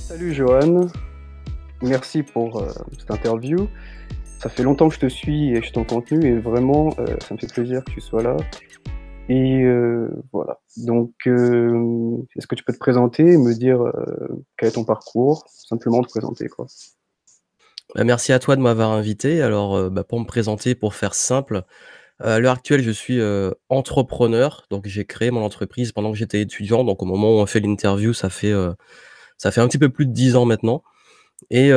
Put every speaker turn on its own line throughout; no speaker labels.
Salut Johan, merci pour cette interview. Ça fait longtemps que je te suis et je ton contenu et vraiment ça me fait plaisir que tu sois là. Et voilà. Donc, est-ce que tu peux te présenter et me dire quel est ton parcours? Simplement te présenter, quoi.
Bah, merci à toi de m'avoir invité. Alors, pour me présenter, pour faire simple, à l'heure actuelle, je suis, entrepreneur. Donc j'ai créé mon entreprise pendant que j'étais étudiant. Donc au moment où on fait l'interview, ça fait un petit peu plus de 10 ans maintenant et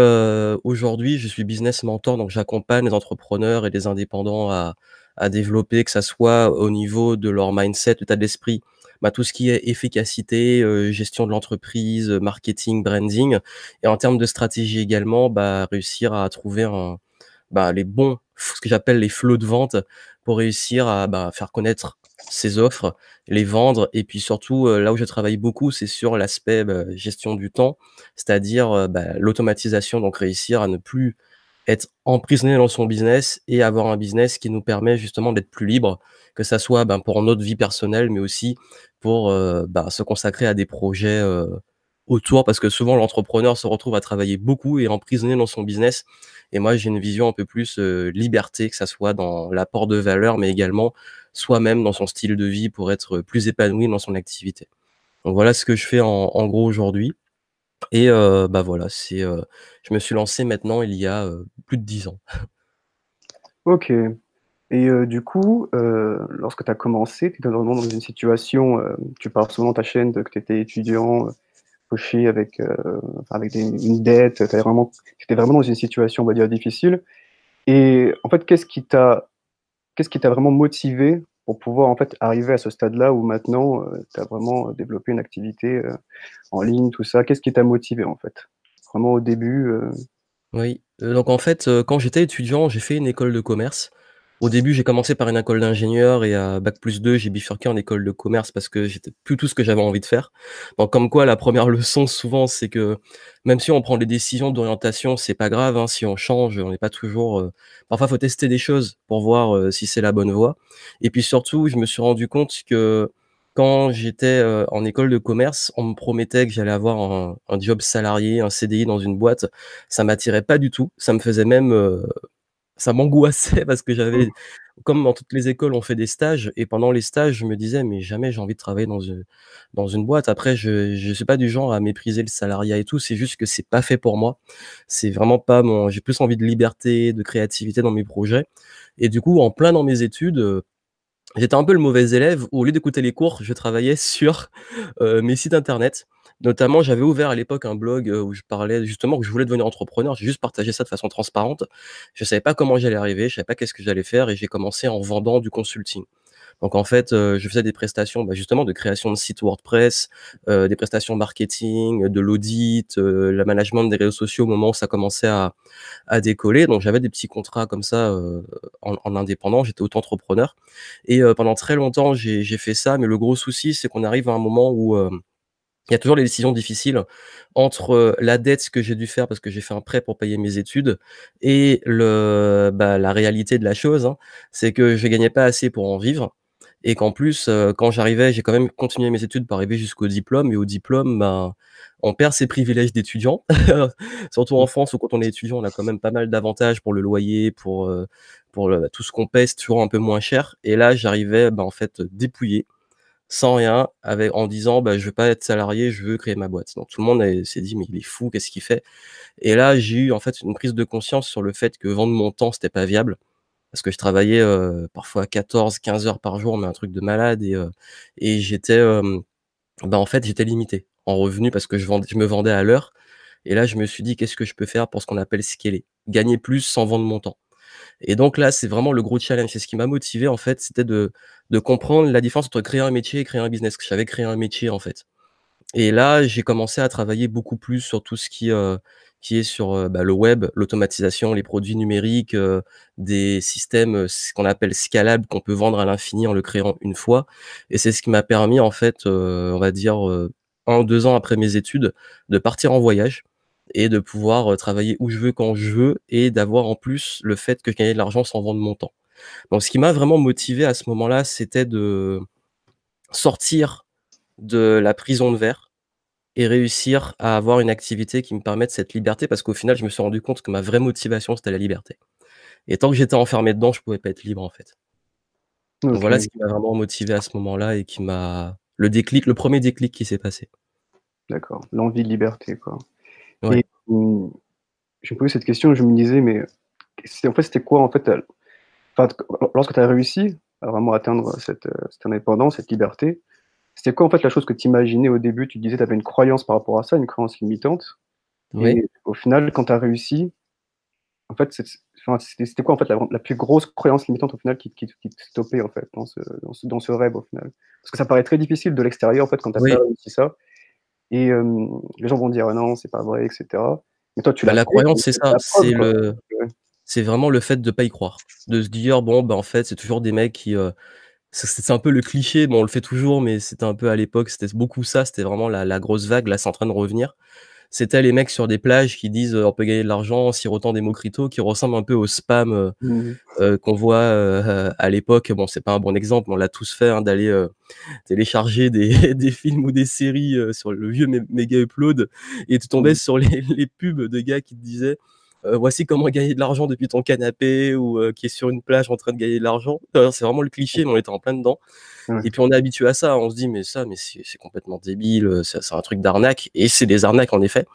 aujourd'hui, je suis business mentor. Donc j'accompagne les entrepreneurs et les indépendants à développer, que ça soit au niveau de leur mindset, état d'esprit, tout ce qui est efficacité, gestion de l'entreprise, marketing, branding et en termes de stratégie également, réussir à trouver les bons ce que j'appelle les flots de vente pour réussir à, faire connaître ses offres, les vendre et puis surtout, là où je travaille beaucoup, c'est sur l'aspect, gestion du temps, c'est-à-dire, l'automatisation, donc réussir à ne plus être emprisonné dans son business et avoir un business qui nous permet justement d'être plus libre, que ça soit, pour notre vie personnelle, mais aussi pour, se consacrer à des projets, autour. Parce que souvent l'entrepreneur se retrouve à travailler beaucoup et emprisonné dans son business et moi j'ai une vision un peu plus, liberté, que ça soit dans l'apport de valeur, mais également soi-même dans son style de vie pour être plus épanoui dans son activité. Donc voilà ce que je fais en gros aujourd'hui et voilà, je me suis lancé maintenant il y a, plus de 10 ans.
Ok. Et du coup, lorsque tu as commencé, tu étais vraiment dans une situation, tu parles souvent dans ta chaîne que tu étais étudiant, fauché avec, enfin, avec une dette, tu étais vraiment dans une situation, on va dire, difficile. Et en fait, qu'est-ce qui t'a vraiment motivé pour pouvoir en fait arriver à ce stade-là où maintenant tu as vraiment développé une activité en ligne, tout ça? Qu'est-ce qui t'a motivé en fait? Vraiment au début,
Oui, donc en fait, quand j'étais étudiant, j'ai fait une école de commerce. Au début, j'ai commencé par une école d'ingénieur et à bac+2, j'ai bifurqué en école de commerce parce que j'étais plus tout ce que j'avais envie de faire. Donc comme quoi la première leçon souvent, c'est que même si on prend des décisions d'orientation, c'est pas grave, hein, si on change, on n'est pas toujours, parfois faut tester des choses pour voir, si c'est la bonne voie et puis surtout, je me suis rendu compte que quand j'étais, en école de commerce, on me promettait que j'allais avoir un job salarié, un CDI dans une boîte. Ça m'attirait pas du tout, ça me faisait même, ça m'angoissait parce que
mmh,
j'avais comme dans toutes les écoles, on fait des stages et pendant les stages, je me disais: «Mais jamais j'ai envie de travailler dans une boîte». Après je suis pas du genre à mépriser le salariat et tout, c'est juste que c'est pas fait pour moi. C'est vraiment pas mon j'ai plus envie de liberté, de créativité dans mes projets et du coup, en plein dans mes études, j'étais un peu le mauvais élève où au lieu d'écouter les cours, je travaillais sur, mes sites internet. Notamment, j'avais ouvert à l'époque un blog, où je parlais justement que je voulais devenir entrepreneur. J'ai juste partagé ça de façon transparente. Je savais pas comment j'allais arriver, je savais pas qu'est-ce que j'allais faire et j'ai commencé en vendant du consulting. Donc en fait, je faisais des prestations, justement de création de sites WordPress, des prestations marketing, de l'audit, le management des réseaux sociaux au moment où ça commençait à décoller. Donc j'avais des petits contrats comme ça, en indépendant, j'étais auto-entrepreneur et pendant très longtemps, j'ai fait ça, mais le gros souci, c'est qu'on arrive à un moment où, il y a toujours les décisions difficiles entre, la dette que j'ai dû faire parce que j'ai fait un prêt pour payer mes études et la réalité de la chose, hein, c'est que je gagnais pas assez pour en vivre et qu'en plus, quand j'arrivais j'ai quand même continué mes études pour arriver jusqu'au diplôme et au diplôme, on perd ses privilèges d'étudiant. Surtout en
mmh,
France où quand on est étudiant, on a quand même pas mal d'avantages pour le loyer, pour tout ce qu'on paie, c'est toujours un peu moins cher et là, j'arrivais, en fait, dépouillé sans rien, avec en disant: «Je veux pas être salarié, je veux créer ma boîte». Donc tout le monde s'est dit: «Mais il est fou, qu'est-ce qu'il fait?» Et là, j'ai eu en fait une prise de conscience sur le fait que vendre mon temps, c'était pas viable. Parce que je travaillais, parfois 14-15 heures par jour, mais un truc de malade et j'étais, en fait, j'étais limité en revenus parce que je me vendais à l'heure et là, je me suis dit: «Qu'est-ce que je peux faire pour ce qu'on appelle scaler?» Gagner plus sans vendre mon temps. Et donc là, c'est vraiment le gros challenge. C'est ce qui m'a motivé en fait, c'était de comprendre la différence entre créer un métier et créer un business. Que j'avais créé un métier en fait. Et là, j'ai commencé à travailler beaucoup plus sur tout ce qui est sur, le web, l'automatisation, les produits numériques, des systèmes, ce qu'on appelle scalables, qu'on peut vendre à l'infini en le créant une fois. Et c'est ce qui m'a permis en fait, on va dire, 1 ou 2 ans après mes études, de partir en voyage et de pouvoir, travailler où je veux, quand je veux et d'avoir en plus le fait que je gagnais de l'argent sans vendre mon temps. Donc ce qui m'a vraiment motivé à ce moment-là, c'était de sortir de la prison de verre et réussir à avoir une activité qui me permette cette liberté parce qu'au final, je me suis rendu compte que ma vraie motivation, c'était la liberté et tant que j'étais enfermé dedans, je pouvais pas être libre, en fait. Donc voilà ce
OK,
qui m'a vraiment motivé à ce moment-là et qui m'a le déclic, le premier déclic qui s'est passé.
d'accord. L'envie de liberté, quoi
Ouais.
et je me posais cette question, je me disais: «Mais c'était quoi, en fait, enfin, lorsque tu as réussi à vraiment atteindre cette indépendance, cette liberté, c'était quoi, en fait, la chose que tu imaginais au début? Tu disais, tu avais une croyance par rapport à ça, une croyance limitante
Oui.
et au final, quand tu as réussi, en fait, enfin, c'était quoi, en fait, la plus grosse croyance limitante, au final, qui te stoppait, en fait, dans ce rêve, au final? Parce que ça paraît très difficile de l'extérieur, en fait, quand tu as pas
Oui.
réussi ça et les gens vont dire: «Ah non, c'est pas vrai» et cetera. Mais toi, tu
Bah,
l'as
la
fait
croyance,
et
c'est
c'est
ça,
la preuve, quoi. Ouais.
c'est vraiment le fait de pas y croire. De se dire: «Bon, bah, en fait, c'est toujours des mecs qui, c'est un peu le cliché, bon, on le fait toujours, mais c'était un peu à l'époque, c'était beaucoup ça, c'était vraiment la grosse vague, là, c'est en train de revenir. C'était les mecs sur des plages qui disent, «On peut gagner de l'argent en sirotant des mojitos», qui ressemblent un peu au spam,
Mmh mh.
qu'on voit, à l'époque. Bon, c'est pas un bon exemple, on l'a tous fait, hein, d'aller, télécharger des des films ou des séries, sur le vieux Méga Upload et tu tombais
Mmh.
sur les pubs de gars qui te disaient, «Voici comment gagner de l'argent depuis ton canapé» ou qui est sur une plage en train de gagner de l'argent. C'est vraiment le cliché, mais on était en plein dedans
Ouais.
et puis on est habitué à ça. On se dit: «Mais ça, mais c'est complètement débile, c'est un truc d'arnaque» et c'est des arnaques en effet,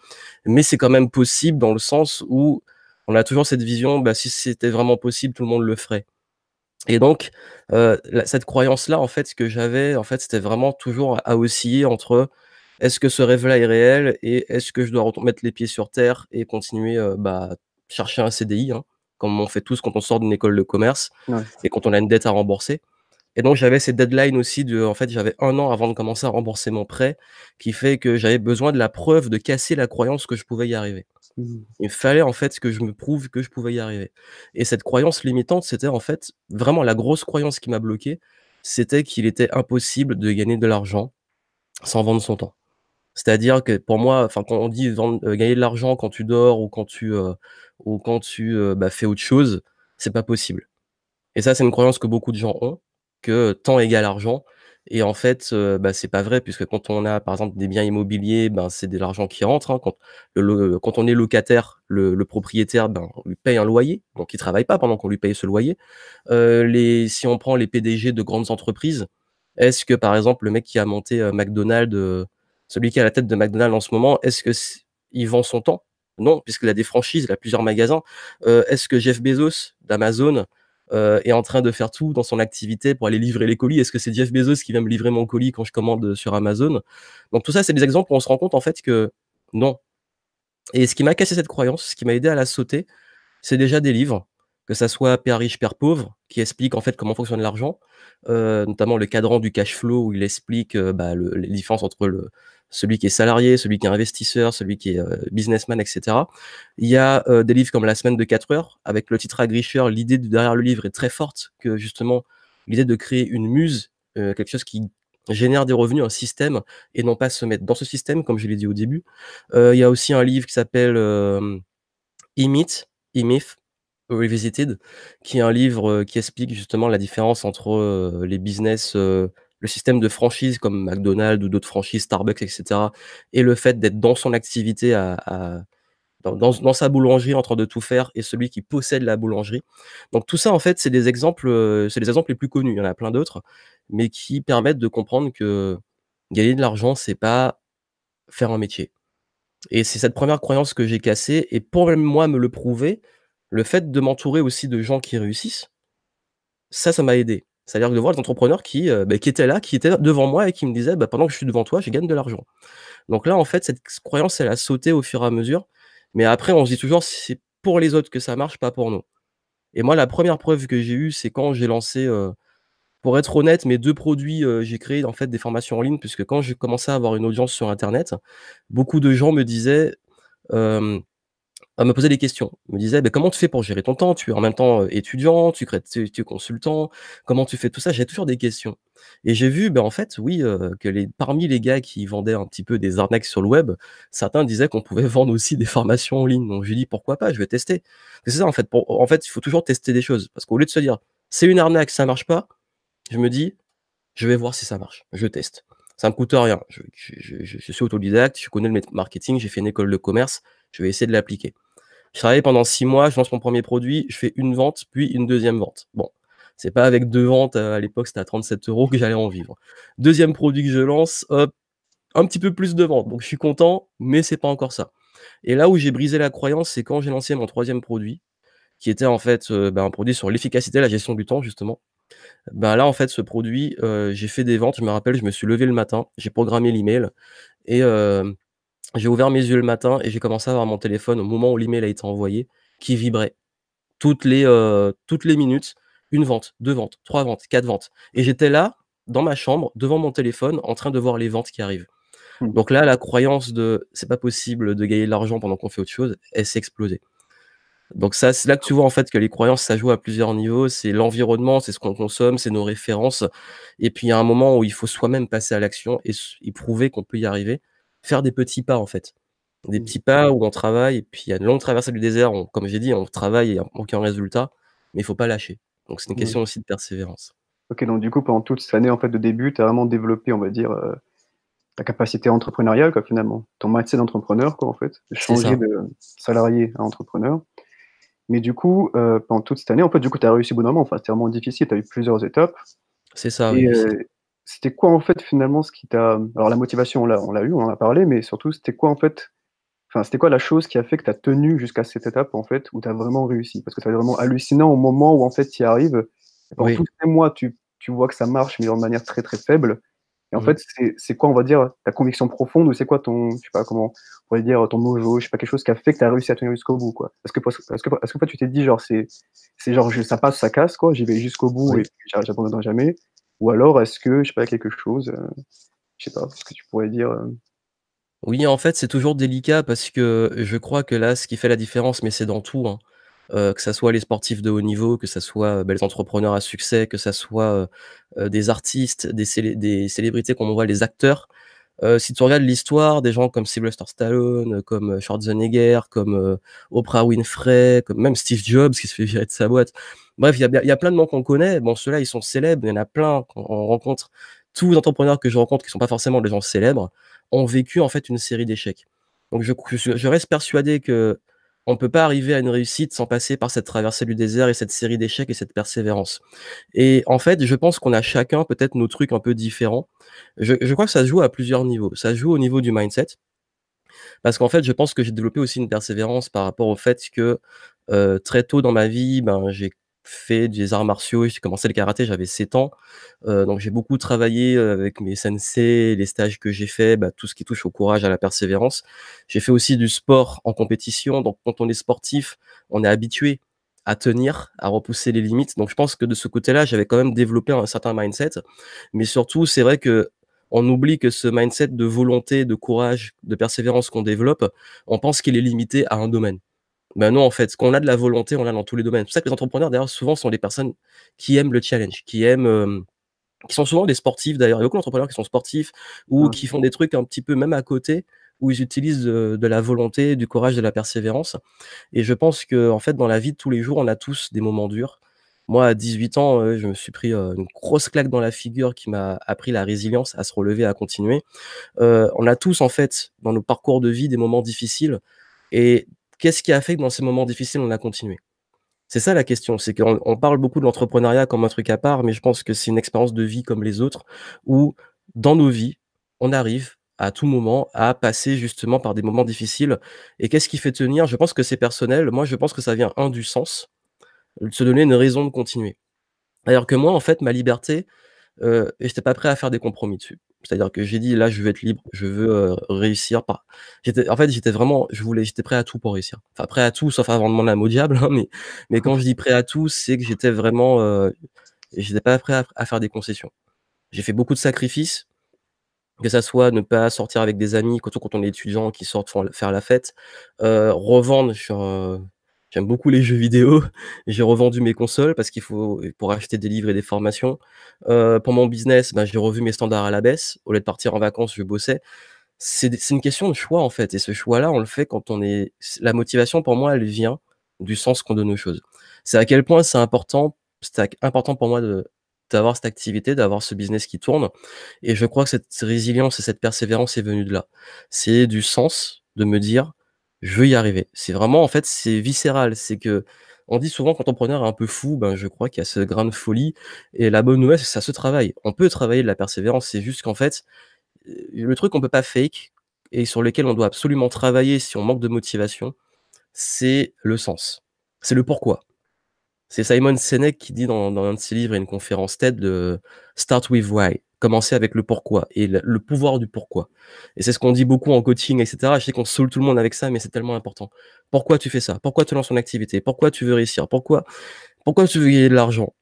mais c'est quand même possible dans le sens où on a toujours cette vision, bah, si c'était vraiment possible, tout le monde le ferait. Et donc, la cette croyance-là, en fait, ce que j'avais, en fait, c'était vraiment toujours à osciller entre: «Est-ce que ce rêve-là est réel et est-ce que je dois mettre les pieds sur terre et continuer, bah, chercher un CDI», hein, comme on fait tous quand on sort d'une école de commerce
Ouais.
et quand on a une dette à rembourser. Et donc j'avais cette deadline aussi en fait, j'avais 1 an avant de commencer à rembourser mon prêt, qui fait que j'avais besoin de la preuve, de casser la croyance que je pouvais y arriver.
Mmh.
Il fallait en fait que je me prouve que je pouvais y arriver et cette croyance limitante, c'était en fait vraiment la grosse croyance qui m'a bloqué, c'était qu'il était impossible de gagner de l'argent sans vendre son temps. C'est-à-dire que pour moi, enfin quand on dit gagner de l'argent quand tu dors ou quand tu, bah, fais autre chose, c'est pas possible. Et ça, c'est une croyance que beaucoup de gens ont, que temps égale argent et en fait, bah, c'est pas vrai puisque quand on a, par exemple, des biens immobiliers, ben, c'est de l'argent qui rentre, hein. Quand on est locataire, le propriétaire, ben, on lui paye un loyer, donc il travaille pas pendant qu'on lui paye ce loyer. Si on prend les PDG de grandes entreprises, est-ce que, par exemple, le mec qui a monté, McDonald's, celui qui est à la tête de McDonald's en ce moment, est-ce que il vend son temps? Non, puisqu'il a des franchises, il a plusieurs magasins. Est-ce que Jeff Bezos d'Amazon, est en train de faire tout dans son activité pour aller livrer les colis? Est-ce que c'est Jeff Bezos qui vient me livrer mon colis quand je commande, sur Amazon? Donc tout ça, c'est des exemples où on se rend compte, en fait, que non. Et ce qui m'a cassé cette croyance, ce qui m'a aidé à la sauter, c'est déjà des livres, que ça soit Père riche, père pauvre, qui explique en fait comment fonctionne l'argent, notamment le cadran du cash flow où il explique, bah, les différences entre celui qui est salarié, celui qui est investisseur, celui qui est, businessman et cetera. Il y a, des livres comme La semaine de 4 heures avec le titre aguicheur. L'idée derrière le livre est très forte, que justement l'idée de créer une muse, quelque chose qui génère des revenus, un système et non pas se mettre dans ce système comme je l'ai dit au début. Il y a aussi un livre qui s'appelle, E-Myth, E-Myth Revisited, qui est un livre, qui explique justement la différence entre, les business, le système de franchise comme McDonald's ou d'autres franchises, Starbucks et cetera et le fait d'être dans son activité dans sa boulangerie en train de tout faire et celui qui possède la boulangerie. Donc tout ça en fait, c'est les exemples les plus connus, il y en a plein d'autres, mais qui permettent de comprendre que gagner de l'argent, c'est pas faire un métier. Et c'est cette première croyance que j'ai cassée et pour même moi me le prouver, le fait de m'entourer aussi de gens qui réussissent, ça m'a aidé. C'est-à-dire de voir des entrepreneurs qui étaient là, qui étaient devant moi et qui me disaient: «Bah, pendant que je suis devant toi, je gagne de l'argent». Donc là, en fait, cette croyance, elle a sauté au fur et à mesure, mais après on se dit toujours: «C'est pour les autres que ça marche, pas pour nous». Et moi, la première preuve que j'ai eue, c'est quand j'ai lancé, pour être honnête, mes 2 produits, j'ai créé en fait des formations en ligne puisque quand j'ai commencé à avoir une audience sur internet, beaucoup de gens me disaient, hem me poser des questions. Me disait: «Beh, comment tu fais pour gérer ton temps? Tu es en même temps, étudiant, tu es consultant, comment tu fais tout ça?» J'ai toujours des questions et j'ai vu, en fait, oui, que parmi les gars qui vendaient un petit peu des arnaques sur le web, certains disaient qu'on pouvait vendre aussi des formations en ligne. Donc j'ai dit: «Pourquoi pas? Je vais tester». C'est ça, en fait, il faut toujours tester des choses parce qu'au lieu de se dire: «C'est une arnaque, ça marche pas», je me dis: «Je vais voir si ça marche, je teste». Ça me coûte rien. Je suis autodidacte, je connais le marketing, j'ai fait une école de commerce, je vais essayer de l'appliquer. Je travaille pendant 6 mois, je lance mon premier produit, je fais une vente, puis une deuxième vente. Bon, c'est pas avec 2 ventes, à l'époque, c'était à 37 € que j'allais en vivre. Deuxième produit que je lance, hop, un petit peu plus de ventes, donc je suis content, mais c'est pas encore ça. Et là où j'ai brisé la croyance, c'est quand j'ai lancé mon troisième produit, qui était en fait, un produit sur l'efficacité, la gestion du temps justement. Ben, là, en fait, ce produit, j'ai fait des ventes, je me rappelle, je me suis levé le matin, j'ai programmé l'email et j'ai ouvert mes yeux le matin et j'ai commencé à voir mon téléphone au moment où l'email a été envoyé, qui vibrait toutes les minutes, une vente, 2 ventes, 3 ventes, 4 ventes et j'étais là, dans ma chambre, devant mon téléphone, en train de voir les ventes qui arrivent.
Mmh.
Donc là, la croyance de: «C'est pas possible de gagner de l'argent pendant qu'on fait autre chose», elle s'est explosée. Donc ça, c'est là que tu vois, en fait, que les croyances, ça joue à plusieurs niveaux. C'est l'environnement, c'est ce qu'on consomme, c'est nos références et puis il y a un moment où il faut soi-même passer à l'action et prouver qu'on peut y arriver. Faire des petits pas, en fait. Des
Mmh.
petits pas où on travaille et puis il y a une longue traversée du désert, on comme j'ai dit, on travaille et il y a aucun résultat, mais il faut pas lâcher. Donc c'est une
Mmh.
question aussi de persévérance.
OK, donc du coup, pendant toute cette année, en fait, de début, tu as vraiment développé, on va dire, ta capacité entrepreneuriale, quoi, finalement. Ton mindset d'entrepreneur, quoi, en fait.
C'est
Changer
ça,
de salarié à entrepreneur. Mais du coup, pendant toute cette année, en fait, du coup, tu as réussi au bout d'un moment. Enfin, c'était vraiment difficile, tu as eu plusieurs étapes
c'est ça,
et
oui, c'est
c'était quoi, en fait, finalement, ce qui t'a alors la motivation, on l'a eu, on en a parlé, mais surtout, c'était quoi, en fait enfin, c'était quoi la chose qui a fait que tu as tenu jusqu'à cette étape, en fait, où tu as vraiment réussi? Parce que c'est vraiment hallucinant au moment où, en fait, tu y arrives et pendant tous
oui.
ces mois, tu vois que ça marche, mais de manière très, très faible et en
Mmh.
fait, c'est quoi, on va dire, ta conviction profonde ou c'est quoi ton je sais pas comment on pourrait dire, ton mojo, je sais pas, quelque chose qui a fait que tu as réussi à tenir jusqu'au bout, quoi? Est-ce que toi tu t'es dit genre c'est genre je ça passe, ça casse quoi, j'y vais jusqu'au bout et
Oui.
puis j'abandonnerai jamais? Ou alors est-ce que, je sais pas, quelque chose, je sais pas, ce que tu pourrais dire,
Oui, en fait, c'est toujours délicat parce que je crois que là, ce qui fait la différence, mais c'est dans tout, hein, que ça soit les sportifs de haut niveau, que ça soit, les entrepreneurs à succès, que ça soit, des artistes, des célébrités comme on voit, les acteurs. Si tu regardes l'histoire, des gens comme Sylvester Stallone, comme, Schwarzenegger, comme, Oprah Winfrey, comme même Steve Jobs qui se fait virer de sa boîte. Bref, il y a plein de noms qu'on connaît. Bon, ceux-là, ils sont célèbres, il y en a plein qu'on rencontre. Tous les entrepreneurs que je rencontre qui sont pas forcément des gens célèbres, ont vécu, en fait, une série d'échecs. Donc je reste persuadé qu'on peut pas arriver à une réussite sans passer par cette traversée du désert et cette série d'échecs et cette persévérance. Et en fait, je pense qu'on a chacun peut-être nos trucs un peu différents. Je crois que ça se joue à plusieurs niveaux. Ça se joue au niveau du mindset, parce qu'en fait, je pense que j'ai développé aussi une persévérance par rapport au fait que, très tôt dans ma vie, ben, j'ai fait des arts martiaux. J'ai commencé le karaté, j'avais 7 ans, donc j'ai beaucoup travaillé, avec mes sensei, les stages que j'ai faits, bah, tout ce qui touche au courage, à la persévérance. J'ai fait aussi du sport en compétition, donc quand on est sportif, on est habitué à tenir, à repousser les limites, donc je pense que de ce côté-là, j'avais quand même développé un certain mindset, mais surtout, c'est vrai qu'on oublie que ce mindset de volonté, de courage, de persévérance qu'on développe, on pense qu'il est limité à un domaine. Ben non, en fait, quand on a de la volonté, on l'a dans tous les domaines. C'est pour ça que les entrepreneurs, d'ailleurs, souvent, sont des personnes qui aiment le challenge, qui aiment, qui sont souvent des sportifs d'ailleurs. Il y a beaucoup d'entrepreneurs qui sont sportifs ou
ouais.
qui font des trucs un petit peu même à côté, où ils utilisent, de la volonté, du courage, de la persévérance et je pense qu'en fait, dans la vie de tous les jours, on a tous des moments durs. Moi, à 18 ans, je me suis pris, une grosse claque dans la figure qui m'a appris la résilience, à se relever, à continuer. On a tous, en fait, dans nos parcours de vie, des moments difficiles et qu'est-ce qui a fait que dans ces moments difficiles, on a continué? C'est ça la question, c'est qu'on parle beaucoup de l'entrepreneuriat comme un truc à part, mais je pense que c'est une expérience de vie comme les autres, où dans nos vies, on arrive à tout moment à passer justement par des moments difficiles et qu'est-ce qui fait tenir? Je pense que c'est personnel. Moi, je pense que ça vient, du sens, de se donner une raison de continuer. Alors que moi, en fait, ma liberté, et j'étais pas prêt à faire des compromis dessus. C'est-à-dire que j'ai dit: «Là, je veux être libre, je veux, réussir par». J'étais vraiment j'étais prêt à tout pour réussir. Enfin, prêt à tout sauf à vendre mon âme au diable, hein, mais quand je dis prêt à tout, c'est que j'étais vraiment, j'étais pas prêt à faire des concessions. J'ai fait beaucoup de sacrifices, que ça soit ne pas sortir avec des amis, surtout quand on est étudiant, qui sortent faire la fête, revendre sur, j'aime beaucoup les jeux vidéo. J'ai revendu mes consoles parce qu'il faut pour acheter des livres et des formations. Pour mon business, bah, j'ai revu mes standards à la baisse. Au lieu de partir en vacances, je bossais. C'est une question de choix, en fait et ce choix-là, on le fait quand on est la motivation pour moi, elle vient du sens qu'on donne aux choses. C'est à quel point c'est important pour moi d'avoir cette activité, d'avoir ce business qui tourne et je crois que cette résilience et cette persévérance est venue de là. C'est du sens de me dire: «Je veux y arriver». C'est vraiment en fait, c'est viscéral. C'est que on dit souvent qu'entrepreneur est un peu fou, ben, je crois qu'il y a ce grain de folie et la bonne nouvelle, c'est que ça se travaille. On peut travailler de la persévérance, c'est juste qu'en fait, le truc qu'on peut pas fake et sur lequel on doit absolument travailler si on manque de motivation, c'est le sens. C'est le pourquoi. C'est Simon Sinek qui dit dans un de ses livres et une conférence TED de «Start with why», commencer avec le pourquoi et le pouvoir du pourquoi et c'est ce qu'on dit beaucoup en coaching et cetera. Je sais qu'on saoule tout le monde avec ça, mais c'est tellement important. Pourquoi tu fais ça? Pourquoi tu lances ton activité? Pourquoi tu veux réussir? Pourquoi tu veux gagner de l'argent?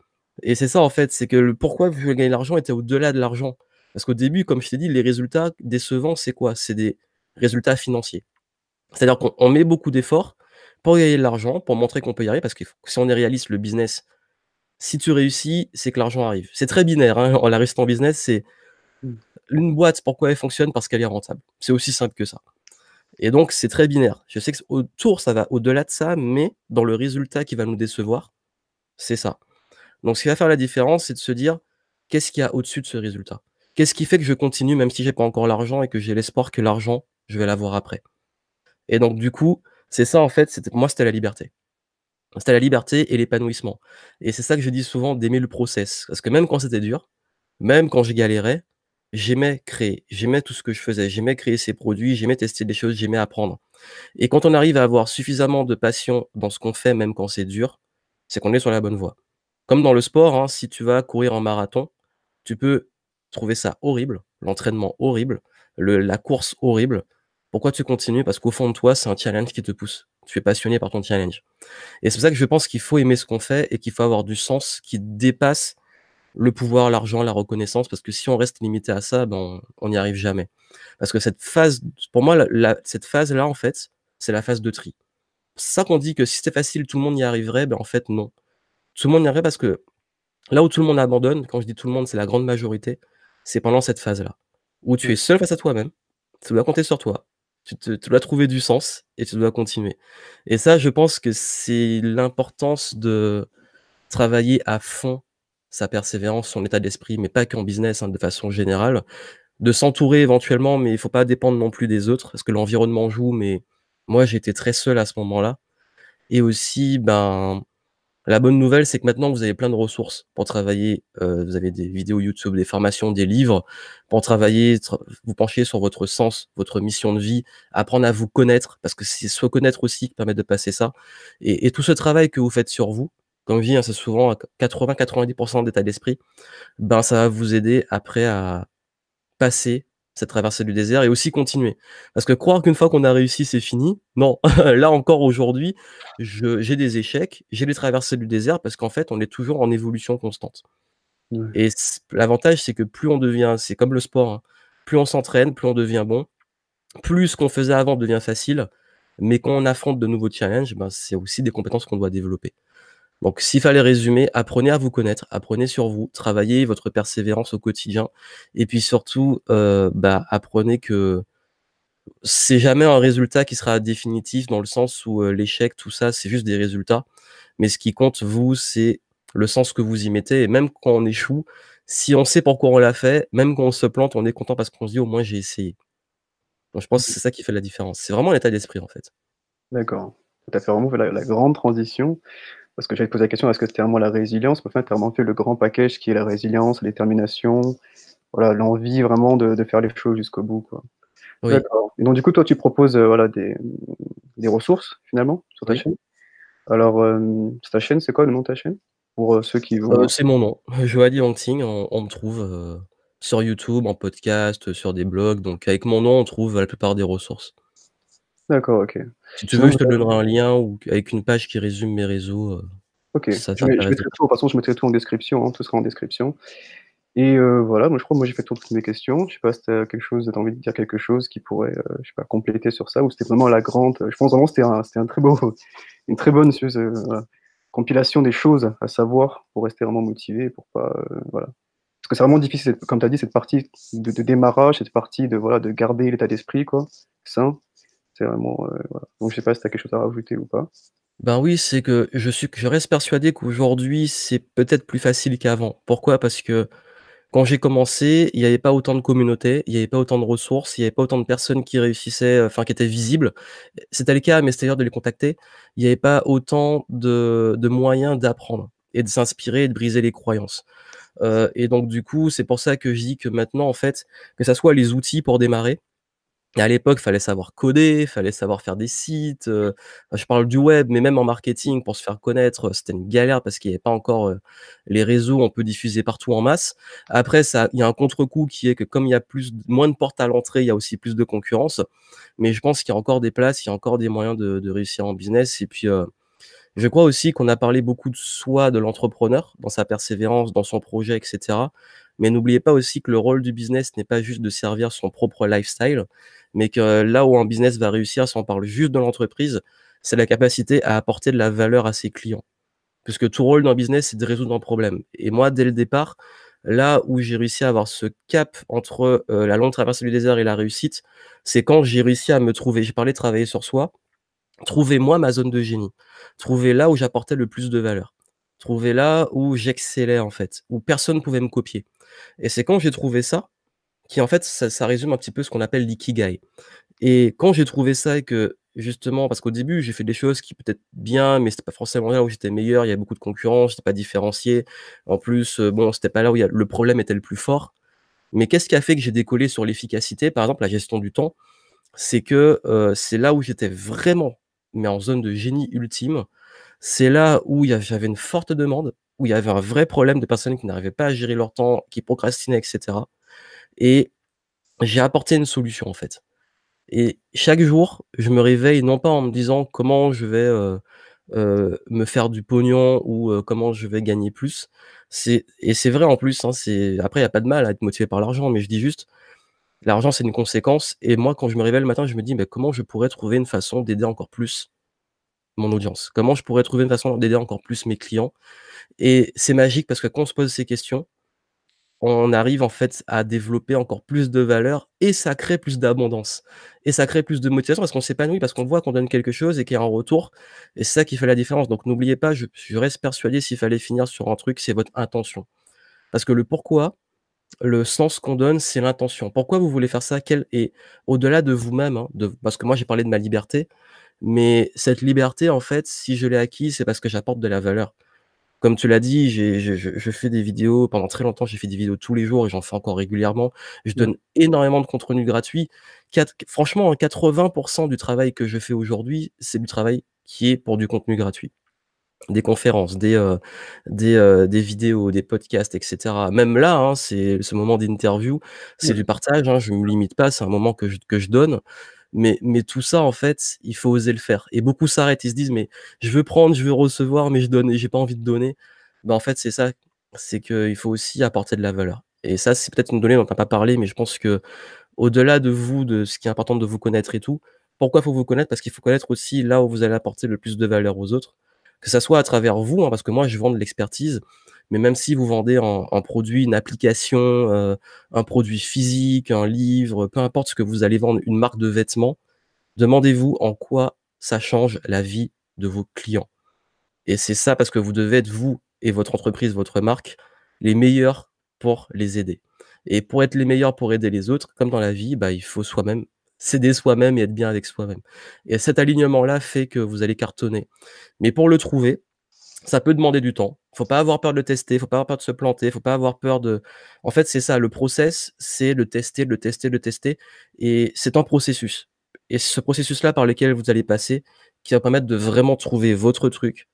Et c'est ça en fait, c'est que le pourquoi tu veux gagner de l'argent était au-delà de l'argent. Parce qu'au début, comme je t'ai dit, les résultats décevants, c'est quoi? C'est des résultats financiers. C'est-à-dire qu'on met beaucoup d'efforts pour gagner de l'argent, pour montrer qu'on peut y arriver parce que si on est réaliste, le business, si tu réussis, c'est que l'argent arrive. C'est très binaire, hein, en la restant business, c'est
Mmh.
une boîte, pourquoi elle fonctionne? Parce qu'elle est rentable. C'est aussi simple que ça et donc c'est très binaire. Je sais que autour, ça va au-delà de ça, mais dans le résultat qui va nous décevoir, c'est ça. Donc ce qui va faire la différence, c'est de se dire: «Qu'est-ce qu'il y a au-dessus de ce résultat? Qu'est-ce qui fait que je continue même si j'ai pas encore l'argent et que j'ai l'espoir que l'argent, je vais l'avoir après?» Et donc du coup, c'est ça en fait, c'était la liberté. C'était la liberté et l'épanouissement et c'est ça que je dis souvent d'aimer le process. Parce que même quand c'était dur, même quand je galérais, j'aimais créer, j'aimais tout ce que je faisais, j'aimais créer ces produits, j'aimais tester des choses, j'aimais apprendre et quand on arrive à avoir suffisamment de passion dans ce qu'on fait, même quand c'est dur, c'est qu'on est sur la bonne voie. Comme dans le sport, hein, si tu vas courir en marathon, tu peux trouver ça horrible, l'entraînement horrible, la course horrible. Pourquoi tu continues? Parce qu'au fond de toi, c'est un challenge qui te pousse. Tu es passionné par ton challenge. Et c'est pour ça que je pense qu'il faut aimer ce qu'on fait et qu'il faut avoir du sens qui dépasse le pouvoir, l'argent, la reconnaissance, parce que si on reste limité à ça, ben, on n'y arrive jamais. Parce que cette phase, pour moi, cette phase-là, en fait, c'est la phase de tri. C'est ça qu'on dit que si c'était facile, tout le monde y arriverait, ben, en fait, non. Tout le monde y arriverait parce que là où tout le monde abandonne, quand je dis tout le monde, c'est la grande majorité, c'est pendant cette phase-là, où tu es
Ouais.
seul face à toi-même, tu dois compter sur toi, tu dois trouver du sens et tu dois continuer. Et ça, je pense que c'est l'importance de travailler à fond sa persévérance, son état d'esprit, mais pas qu'en business, hein, de façon générale. De s'entourer éventuellement, mais il faut pas dépendre non plus des autres, parce que l'environnement joue, mais moi, j'étais très seul à ce moment-là et aussi, ben, la bonne nouvelle, c'est que maintenant vous avez plein de ressources pour travailler, vous avez des vidéos YouTube, des formations, des livres pour travailler, vous pencher sur votre sens, votre mission de vie, apprendre à vous connaître parce que c'est se connaître aussi qui permet de passer ça et tout ce travail que vous faites sur vous, comme je dis, hein, c'est souvent à 80-90 d'état d'esprit, ben, ça va vous aider après à passer cette traversée du désert et aussi continuer. Parce que croire qu'une fois qu'on a réussi, c'est fini, non. Là encore aujourd'hui, je j'ai des échecs, j'ai des traversées du désert parce qu'en fait, on est toujours en évolution constante
Ouais.
et l'avantage, c'est que plus on devient c'est comme le sport, hein, plus on s'entraîne, plus on devient bon, plus ce qu'on faisait avant devient facile, mais quand on affronte de nouveaux challenges, ben, c'est aussi des compétences qu'on doit développer. Donc s'il fallait résumer, apprenez à vous connaître, apprenez sur vous, travaillez votre persévérance au quotidien et puis surtout, bah, apprenez que c'est jamais un résultat qui sera définitif dans le sens où, l'échec, tout ça, c'est juste des résultats. Mais ce qui compte, vous, c'est le sens que vous y mettez et même quand on échoue, si on sait pourquoi on l'a fait, même quand on se plante, on est content parce qu'on se dit: «Au moins j'ai essayé». Donc je pense que
Mmh.
c'est ça qui fait la différence. C'est vraiment l'état d'esprit, en fait.
D'accord. Tu as fait vraiment fait la grande transition, parce que j'allais te poser la question, est-ce que c'était vraiment la résilience? Mais au final, tu as vraiment fait le grand package qui est la résilience, la détermination, voilà, l'envie vraiment de faire les choses jusqu'au bout, quoi.
Oui,
D'accord et donc du coup, toi, tu proposes, voilà, des ressources, finalement, sur ta
oui.
chaîne? Alors, sur ta chaîne, c'est quoi le nom de ta chaîne? Pour, ceux qui vont,
C'est mon nom, Joali Hongting, on me trouve, sur YouTube, en podcast, sur des blogs, donc avec mon nom, on trouve la plupart des ressources.
d'accord, OK.
Si tu veux,
Sinon,
je te donnerai un lien ou avec une page qui résume mes réseaux,
OK,
si ça
je
t'intéresse de
mettrai tout, de toute façon, je mettrai tout en description, hein, tout sera en description et voilà, moi, je crois, moi, j'ai fait le tour de toutes mes questions. Je sais pas si tu as quelque chose, tu as envie de dire quelque chose qui pourrait, je sais pas, compléter sur ça ou c'était vraiment la grande, je pense vraiment c'était un très beau une très bonne voilà, compilation des choses à savoir pour rester vraiment motivé et pour pas, voilà. Parce que c'est vraiment difficile, cette comme tu as dit, cette partie de démarrage, cette partie de, voilà, de garder l'état d'esprit, quoi, sain, c'est vraiment, voilà. Donc je sais pas si tu as quelque chose à rajouter ou pas?
Ben oui, c'est que je reste persuadé qu'aujourd'hui, c'est peut-être plus facile qu'avant. Pourquoi? Parce que quand j'ai commencé, il y avait pas autant de communautés, il y avait pas autant de ressources, il y avait pas autant de personnes qui réussissaient, enfin qui étaient visibles. C'était le cas, mais c'est-à-dire de les contacter. Il y avait pas autant de moyens d'apprendre et de s'inspirer et de briser les croyances. Et donc du coup, c'est pour ça que je dis que maintenant, en fait, que ça soit les outils pour démarrer. Et à l'époque, fallait savoir coder, fallait savoir faire des sites, je parle du web, mais même en marketing pour se faire connaître, c'était une galère parce qu'il y avait pas encore, les réseaux, on peut diffuser partout en masse. Après ça, il y a un contre-coup qui est que comme il y a moins de portes à l'entrée, il y a aussi plus de concurrence. Mais je pense qu'il y a encore des places, il y a encore des moyens de réussir en business et puis, je crois aussi qu'on a parlé beaucoup de soi, de l'entrepreneur, dans sa persévérance, dans son projet et cetera. Mais n'oubliez pas aussi que le rôle du business n'est pas juste de servir son propre lifestyle, mais que là où un business va réussir, si on parle juste de l'entreprise, c'est la capacité à apporter de la valeur à ses clients. Puisque tout rôle d'un business, c'est de résoudre un problème. Et moi, dès le départ, là où j'ai réussi à avoir ce cap entre, la longue traversée du désert et la réussite, c'est quand j'ai réussi à me trouver. J'ai parlé de travailler sur soi. Trouver moi ma zone de génie. Trouver là où j'apportais le plus de valeur. Trouver là où j'excellais en fait, où personne pouvait me copier. Et c'est quand j'ai trouvé ça, qui en fait ça résume un petit peu ce qu'on appelle l'ikigai. Et quand j'ai trouvé ça et que justement parce qu'au début j'ai fait des choses qui peut-être bien, mais c'était pas forcément là où j'étais meilleur, il y avait beaucoup de concurrence, j'étais pas différencié. En plus, bon, c'était pas là où il y a le problème était le plus fort. Mais qu'est-ce qui a fait que j'ai décollé sur l'efficacité? Par exemple, la gestion du temps. C'est que, c'est là où j'étais vraiment, mais en zone de génie ultime. C'est là où j'avais une forte demande, où il y avait un vrai problème de personnes qui n'arrivaient pas à gérer leur temps, qui procrastinaient et cetera et j'ai apporté une solution, en fait et chaque jour, je me réveille non pas en me disant: «Comment je vais, me faire du pognon» ou, «Comment je vais gagner plus». C'est vrai en plus, hein, c'est après il y a pas de mal à être motivé par l'argent, mais je dis juste l'argent, c'est une conséquence et moi, quand je me réveille le matin, je me dis: «Mais comment je pourrais trouver une façon d'aider encore plus mon audience? Comment je pourrais trouver une façon d'aider encore plus mes clients?» Et c'est magique parce que quand on se pose ces questions, on arrive en fait à développer encore plus de valeur et ça crée plus d'abondance et ça crée plus de motivation parce qu'on s'épanouit, parce qu'on voit qu'on donne quelque chose et qu'il y a un retour et c'est ça qui fait la différence. Donc n'oubliez pas, je reste persuadé s'il fallait finir sur un truc, c'est votre intention. Parce que le pourquoi, le sens qu'on donne, c'est l'intention. Pourquoi vous voulez faire ça? Quel et au-delà de vous-même, hein, de parce que moi j'ai parlé de ma liberté, mais cette liberté en fait, si je l'ai acquise, c'est parce que j'apporte de la valeur. Comme tu l'as dit, j'ai je fais des vidéos pendant très longtemps, j'ai fait des vidéos tous les jours et j'en fais encore régulièrement. Je
Ouais.
donne énormément de contenu gratuit. Franchement, hein, 80 du travail que je fais aujourd'hui, c'est du travail qui est pour du contenu gratuit. Des conférences, des vidéos, des podcasts et cetera. Même là, hein, c'est ce moment d'interview, c'est
Ouais.
du partage, hein, je me limite pas, c'est un moment que je donne. Mais tout ça, en fait, il faut oser le faire et beaucoup s'arrêtent. Ils se disent: «Mais je veux prendre, je veux recevoir, mais je donne et j'ai pas envie de donner». Bah, en fait, c'est ça, c'est qu'il faut aussi apporter de la valeur et ça, c'est peut-être une donnée dont tu as pas parlé, mais je pense que au delà de vous, de ce qui est important de vous connaître et tout. Pourquoi faut vous connaître? Parce qu'il faut connaître aussi là où vous allez apporter le plus de valeur aux autres. Que ça soit à travers vous, hein, parce que moi je vends de l'expertise, mais même si vous vendez un produit, une application, un produit physique, un livre, peu importe ce que vous allez vendre, une marque de vêtements, demandez-vous en quoi ça change la vie de vos clients. Et c'est ça parce que vous devez être vous et votre entreprise, votre marque, les meilleurs pour les aider. Et pour être les meilleurs pour aider les autres, comme dans la vie, bah, il faut soi-même s'aider soi-même et être bien avec soi-même. Et cet alignement-là fait que vous allez cartonner. Mais pour le trouver, ça peut demander du temps. Faut pas avoir peur de le tester, faut pas avoir peur de se planter, faut pas avoir peur de en fait, c'est ça, le process, c'est le tester, le tester, le tester et c'est un processus. Et ce processus-là par lequel vous allez passer, qui va permettre de vraiment trouver votre truc,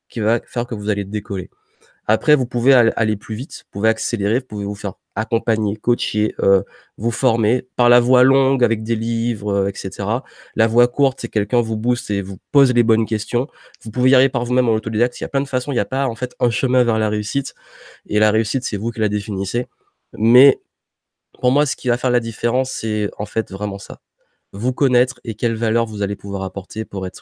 qui va faire que vous allez décoller. Après, vous pouvez aller plus vite, vous pouvez accélérer, vous pouvez vous faire accompagner, coacher, vous former par la voie longue avec des livres, et cetera. La voie courte, c'est quelqu'un vous booste et vous pose les bonnes questions. Vous pouvez y arriver par vous-même en autodidacte. Il y a plein de façons, il y a pas en fait un chemin vers la réussite et la réussite, c'est vous qui la définissez. Mais pour moi, ce qui va faire la différence, c'est en fait vraiment ça. Vous connaître et quelle valeur vous allez pouvoir apporter pour être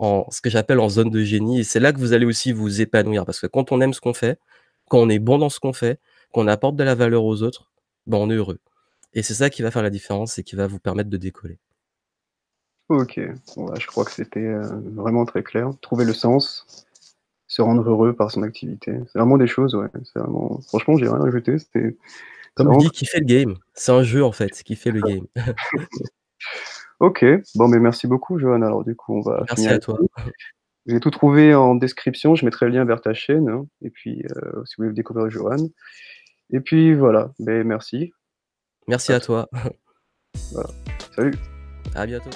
en ce que j'appelle en zone de génie et c'est là que vous allez aussi vous épanouir parce que quand on aime ce qu'on fait, quand on est bon dans ce qu'on fait, qu'on apporte de la valeur aux autres, ben, on est heureux et c'est ça qui va faire la différence et qui va vous permettre de décoller.
OK. Bon, bah, je crois que c'était, vraiment très clair. Trouver le sens, se rendre heureux par son activité. C'est vraiment des choses, ouais, c'est vraiment franchement, j'ai rien à ajouter, c'est
Comme je
vraiment
dis,
très
kiffer le game. C'est un jeu, en fait, kiffer le game.
OK. Bon, mais merci beaucoup, Johan. Alors du coup, on va
Merci
finir
à toi.
ici. J'ai tout trouvé en description, je mettrai le lien vers ta chaîne, hein, et puis, si vous voulez découvrir Johan et puis voilà, beh, merci.
Merci
À
à
t
toi.
Voilà. Salut.
À bientôt.